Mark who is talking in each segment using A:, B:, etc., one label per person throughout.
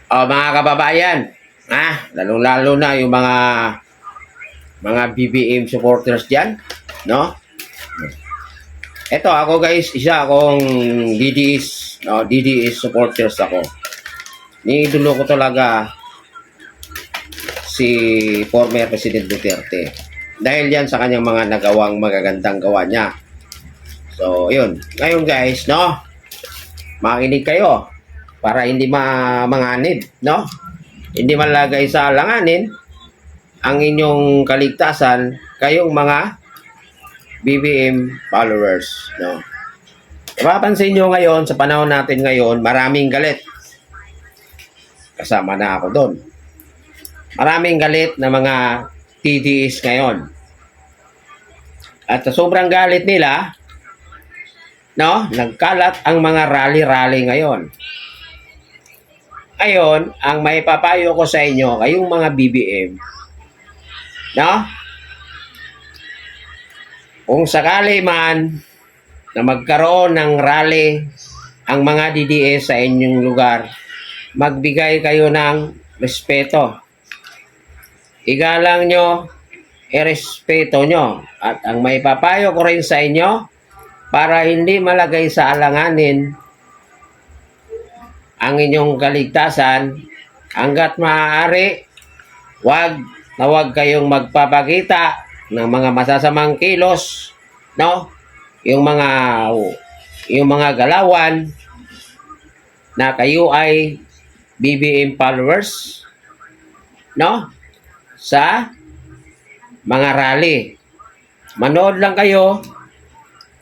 A: Mga kababayan, lalong-lalo na yung mga BBM supporters diyan, no? Ito ako guys, isa akong DDS supporters ako. Niidolo ko talaga si former President Duterte. Dahil yan sa kanyang mga nagawang magagandang gawa niya. So, yun. Ngayon guys, no? Makinig kayo para hindi manganib, no? Hindi malagay sa alanganin ang inyong kaligtasan kayong mga BBM followers, no? Mapapansin nyo ngayon, sa panahon natin ngayon, maraming galit. Kasama na ako doon. Maraming galit na mga TDs ngayon. At sa sobrang galit nila, no, nagkalat ang mga rally-rally ngayon. Ayon, ang may papayo ko sa inyo, kayong mga BBM, no? Kung sakali man na magkaroon ng rally ang mga DDS sa inyong lugar, magbigay kayo ng respeto. Igalang nyo, irespeto nyo. At ang may papayo ko rin sa inyo, para hindi malagay sa alanganin ang inyong kaligtasan, hanggat maaari, wag kayong magpapakita ng mga masasamang kilos, no? Yung mga galawan na kayo ay BBM followers, no? Sa mga rally. Manood lang kayo,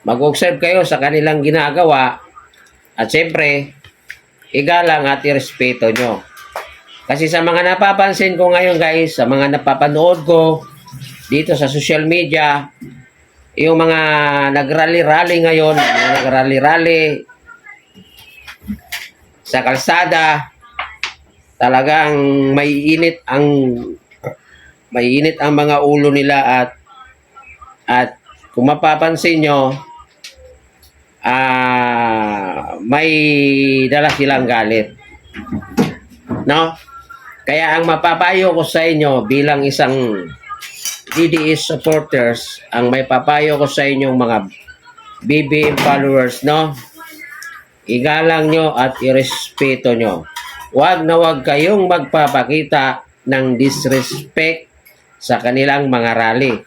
A: mag-observe kayo sa kanilang ginagawa, at siyempre, igalang at irespeto nyo. Kasi sa mga napapansin ko ngayon guys, sa mga napapanood ko dito sa social media, yung mga nagrally-rally ngayon, mga nagrally-rally sa kalsada, talagang may init ang mga ulo nila, at kung mapapansin nyo, may dala silang galit, no? Kaya ang mapapayo ko sa inyo bilang isang DDS supporters, ang may papayo ko sa inyong mga BBM followers, no? Igalang nyo at irespeto nyo. Huwag kayong magpapakita ng disrespect sa kanilang mga rally.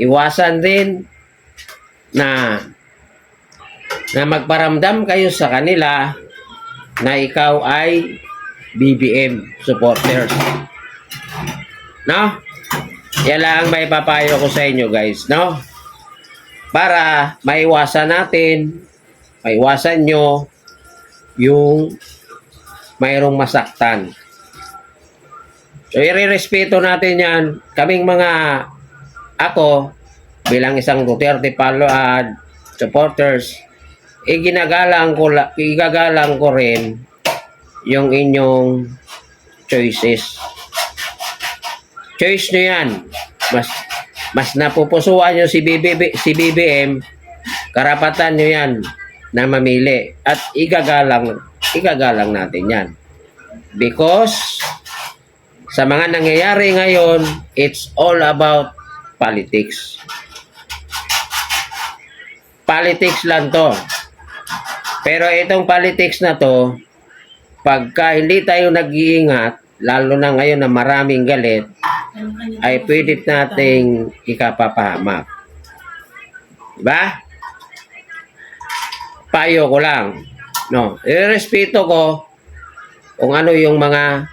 A: Iwasan din na magparamdam kayo sa kanila na ikaw ay BBM supporters, no? Yan lang may papayo ko sa inyo guys, no? Para maiwasan nyo yung mayroong masaktan. So irerespeto natin yan. Kaming ako bilang isang Duterte supporters, igagalang ko rin yung inyong choices. Choice nyo yan. Mas napupusuan nyo si BBM, karapatan nyo yan na mamili. At igagalang natin yan. Because sa mga nangyayari ngayon, it's all about politics. Politics lang to. Pero itong politics na to, pagka hindi tayo nag-iingat, lalo na ngayon na maraming galit, ay pwede nating ikapapahamak. Diba? Payo ko lang. No, irespeto ko kung ano yung mga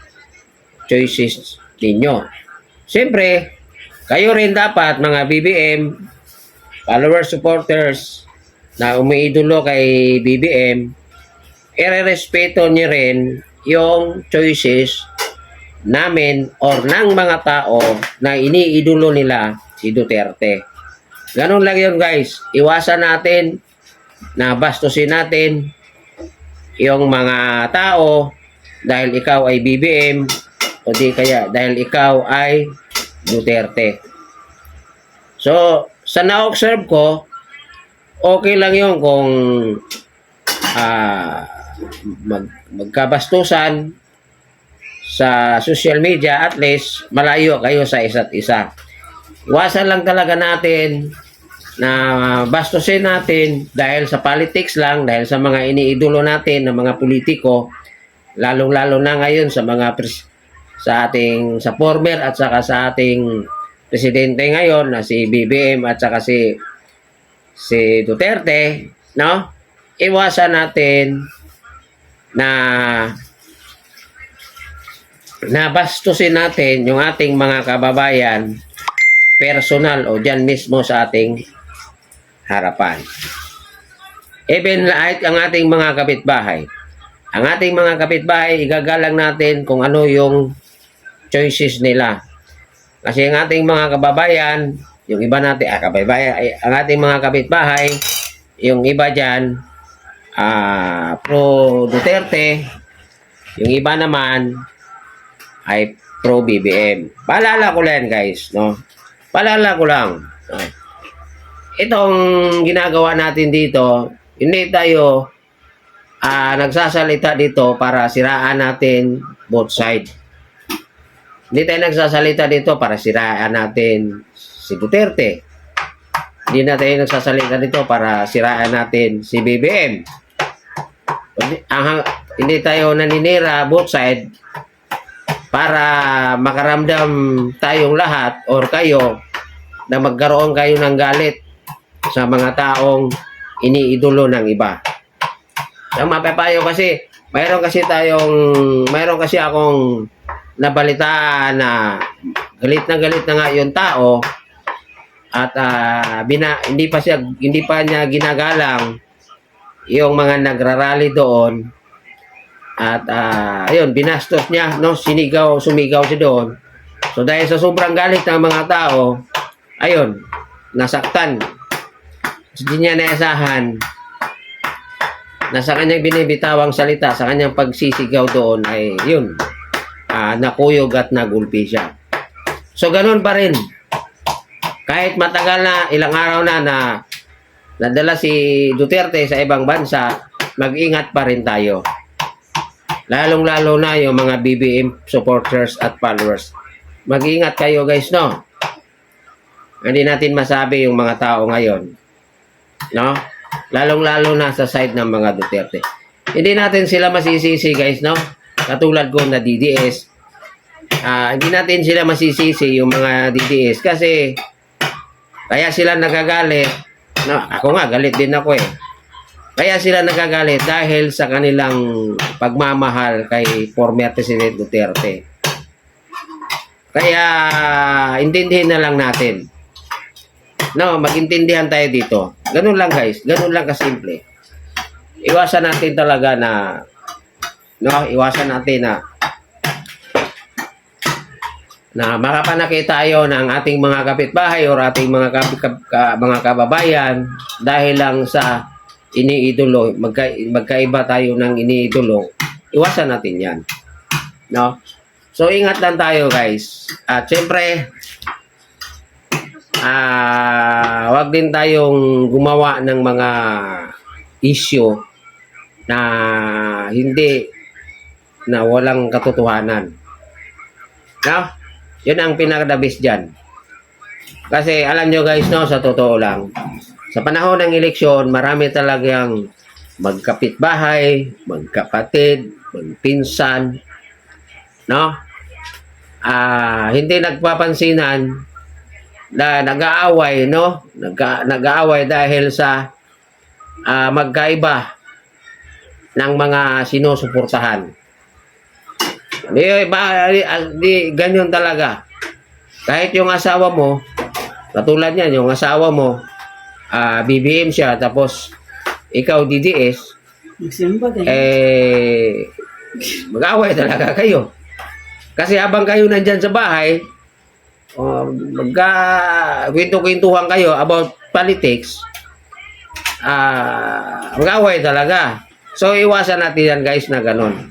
A: choices ninyo. Siyempre, kayo rin dapat, mga BBM, followers, supporters, na umiidolo kay BBM, irerespeto niyo rin yung choices namin or ng mga tao na iniidolo nila si Duterte. Ganun lang yun guys. Iwasan natin na bastusin natin yung mga tao dahil ikaw ay BBM o di kaya dahil ikaw ay Duterte. So, sa na-observe ko, okay lang yun kung magkabastusan sa social media, at least malayo kayo sa isa't isa. Iwasan lang talaga natin na bastusin natin dahil sa politics lang, dahil sa mga iniidolo natin ng mga politiko, lalong-lalo na ngayon sa mga sa ating sa former at saka sa ating presidente ngayon na si BBM at saka si Duterte, no? Iwasan natin na bastusin natin yung ating mga kababayan personal o dyan mismo sa ating harapan. Even kahit ang ating mga kapitbahay. Ang ating mga kapitbahay, igagalang natin kung ano yung choices nila. Kasi ang ating mga kababayan, yung iba natin, ang ating mga kapitbahay, yung iba dyan, pro Duterte, yung iba naman ay pro BBM. Paalala ko lang guys, no? Paalala ko lang. No? Itong ginagawa natin dito, hindi tayo nagsasalita dito para siraan natin both side. Hindi tayo nagsasalita dito para siraan natin si Duterte. Hindi na tayo nagsasalita dito para siraan natin si BBM. Hindi tayo naninira both side para makaramdam tayong lahat or kayo na magkaroon kayo ng galit sa mga taong iniidolo ng iba. Ang mapapayo kasi, mayroon kasi akong nabalitaan na galit na nga yung tao at hindi pa niya ginagalang yung mga nagrarally doon at ayun, binastos niya, no? Sumigaw siya doon. So dahil sa sobrang galit ng mga tao, ayun, nasaktan. Hindi niya naasahan na sa kanyang binibitawang salita, sa kanyang pagsisigaw doon ay yun, nakuyog at nagulpi siya. So ganun pa rin. Kahit matagal na, ilang araw na nadala si Duterte sa ibang bansa, mag-ingat pa rin tayo. Lalong-lalo na yung mga BBM supporters at followers. Mag-ingat kayo guys, no? Hindi natin masabi yung mga tao ngayon, no? Lalong-lalo na sa side ng mga Duterte. Hindi natin sila masisisi guys, no? Katulad ko na DDS. Hindi natin sila masisisi yung mga DDS kasi kaya sila nagagalit. No, ako nga, galit din ako eh. Kaya sila nagagalit dahil sa kanilang pagmamahal kay former President Duterte. Kaya intindihin na lang natin. No, magintindihan tayo dito. Ganun lang guys, ganun lang kasimple. Iwasan natin talaga na iwasan natin na makapanakit tayo ng ating mga kapitbahay o ating mga mga kababayan dahil lang sa iniidolo, magkaiba tayo ng iniidolo. Iwasan natin 'yan. No? So ingat lang tayo guys. At syempre wag din tayong gumawa ng mga issue na walang katotohanan. No? Yun ang pinaka-the-best dyan. Kasi alam nyo guys, no, sa totoo lang, sa panahon ng eleksyon, marami talagang magkapitbahay, magkapatid, magpinsan, no? Hindi nagpapansinan na nag-aaway, no? Nag-aaway dahil sa magkaiba ng mga sinusuportahan. Di ganyan talaga. Kahit yung asawa mo, katulad niyan, yung asawa mo, BBM siya, tapos ikaw DDS, mag-away talaga kayo. Kasi habang kayo nandyan sa bahay, magka-kwento-kwentuhan kayo about politics, mag-away talaga. So, iwasan natin yan guys na ganon.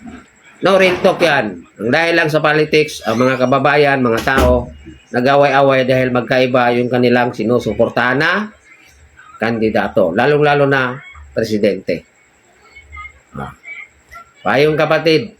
A: No, real talk yan. Dahil lang sa politics, ang mga kababayan, mga tao, nag-away-away dahil magkaiba yung kanilang sinusuportahan na kandidato. Lalong-lalo na presidente. Payong kapatid.